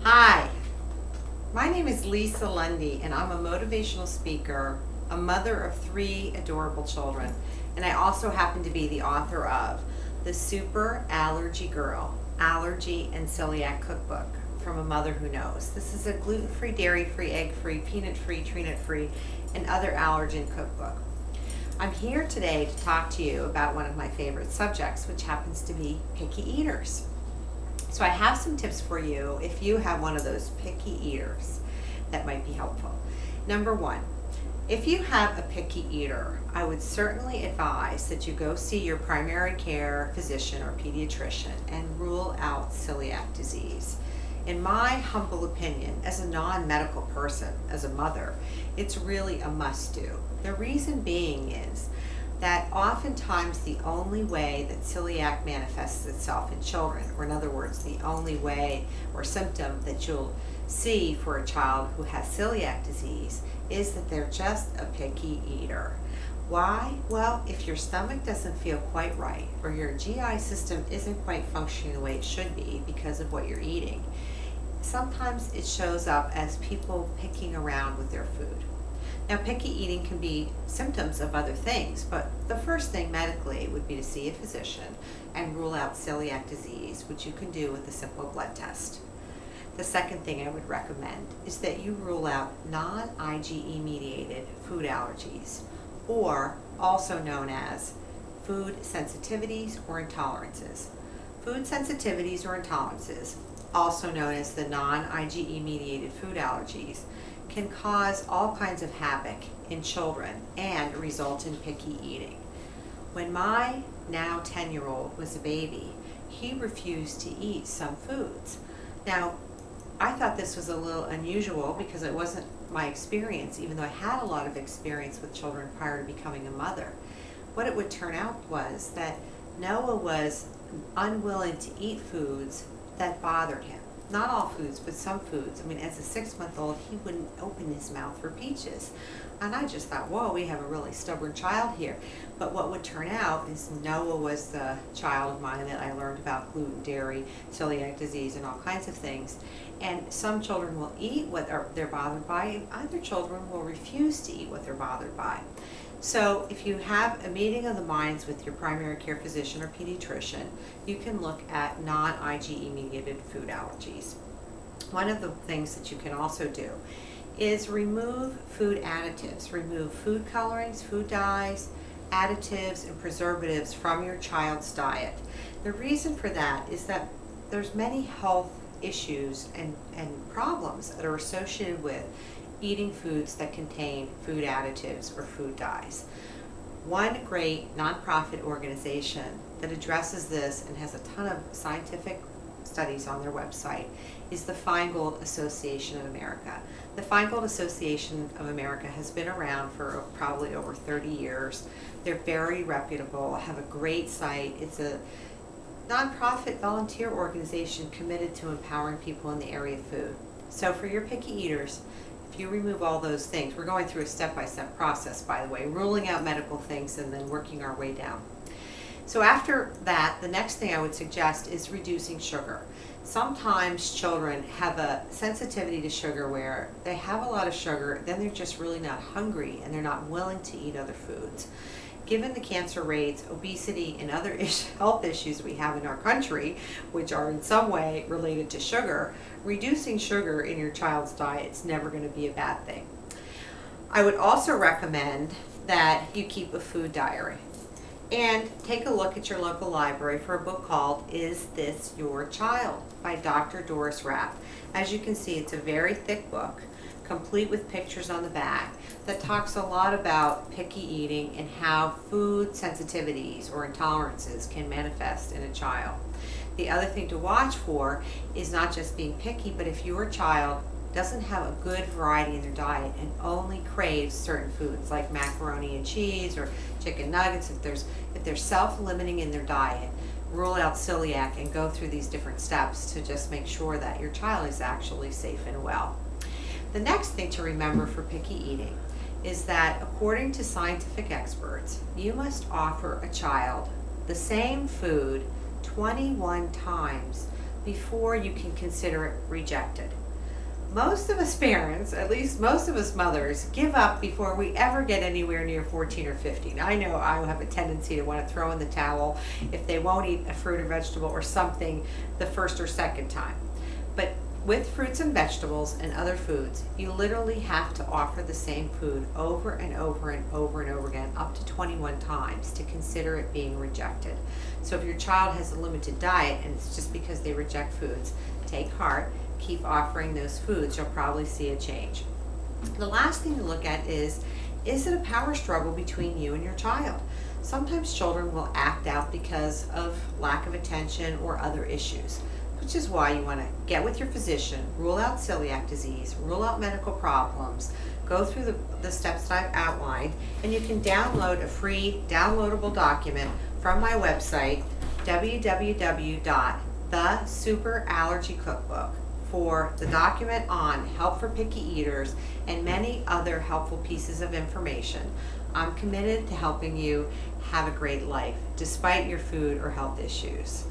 Hi, my name is Lisa Lundy, and I'm a motivational speaker, a mother of 3 adorable children, and I also happen to be the author of The Super Allergy Girl, Allergy and Celiac Cookbook from a Mother Who Knows. This is a gluten-free, dairy-free, egg-free, peanut-free, tree nut-free, and other allergen cookbook. I'm here today to talk to you about one of my favorite subjects, which happens to be picky eaters. So I have some tips for you if you have one of those picky eaters that might be helpful. Number 1, if you have a picky eater, I would certainly advise that you go see your primary care physician or pediatrician and rule out celiac disease. In my humble opinion, as a non-medical person, as a mother, it's really a must-do. The reason being is that oftentimes the only way that celiac manifests itself in children, or in other words, the only way or symptom that you'll see for a child who has celiac disease is that they're just a picky eater. Why? Well, if your stomach doesn't feel quite right, or your GI system isn't quite functioning the way it should be because of what you're eating, sometimes it shows up as people picking around with their food. Now, picky eating can be symptoms of other things, but the first thing medically would be to see a physician and rule out celiac disease, which you can do with a simple blood test. The second thing I would recommend is that you rule out non-IgE mediated food allergies, or also known as food sensitivities or intolerances. Food sensitivities or intolerances, also known as the non-IgE mediated food allergies, can cause all kinds of havoc in children and result in picky eating. When my now 10-year-old was a baby, he refused to eat some foods. Now, I thought this was a little unusual because it wasn't my experience, even though I had a lot of experience with children prior to becoming a mother. What it would turn out was that Noah was unwilling to eat foods that bothered him. Not all foods, but some foods. I mean, as a 6-month-old, he wouldn't open his mouth for peaches. And I just thought, whoa, we have a really stubborn child here. But what would turn out is Noah was the child of mine that I learned about gluten, dairy, celiac disease, and all kinds of things. And some children will eat what they're bothered by, and other children will refuse to eat what they're bothered by. So if you have a meeting of the minds with your primary care physician or pediatrician, you can look at non-IgE mediated food allergies. One of the things that you can also do is remove food additives. Remove food colorings, food dyes, additives, and preservatives from your child's diet. The reason for that is that there's many health issues and problems that are associated with eating foods that contain food additives or food dyes. One great nonprofit organization that addresses this and has a ton of scientific studies on their website is the Feingold Association of America. The Feingold Association of America has been around for probably over 30 years. They're very reputable, have a great site. It's a nonprofit volunteer organization committed to empowering people in the area of food. So for your picky eaters, if you remove all those things, we're going through a step-by-step process, by the way, ruling out medical things and then working our way down. So after that, the next thing I would suggest is reducing sugar. Sometimes children have a sensitivity to sugar where they have a lot of sugar, then they're just really not hungry and they're not willing to eat other foods. Given the cancer rates, obesity, and other health issues we have in our country, which are in some way related to sugar, reducing sugar in your child's diet is never going to be a bad thing. I would also recommend that you keep a food diary and take a look at your local library for a book called Is This Your Child by Dr. Doris Rapp. As you can see, it's a very thick book, complete with pictures on the back, that talks a lot about picky eating and how food sensitivities or intolerances can manifest in a child. The other thing to watch for is not just being picky, but if your child doesn't have a good variety in their diet and only craves certain foods like macaroni and cheese or chicken nuggets, if they're self-limiting in their diet, rule out celiac and go through these different steps to just make sure that your child is actually safe and well. The next thing to remember for picky eating is that according to scientific experts, you must offer a child the same food 21 times before you can consider it rejected. Most of us parents, at least most of us mothers, give up before we ever get anywhere near 14 or 15. I know I have a tendency to want to throw in the towel if they won't eat a fruit or vegetable or something the first or second time. But with fruits and vegetables and other foods, you literally have to offer the same food over and over and over and over again, up to 21 times, to consider it being rejected. So if your child has a limited diet and it's just because they reject foods, take heart, keep offering those foods, you'll probably see a change. The last thing to look at is it a power struggle between you and your child? Sometimes children will act out because of lack of attention or other issues, which is why you want to get with your physician, rule out celiac disease, rule out medical problems, go through the steps that I've outlined, and you can download a free downloadable document from my website, www.thesuperallergycookbook, for the document on help for picky eaters and many other helpful pieces of information. I'm committed to helping you have a great life despite your food or health issues.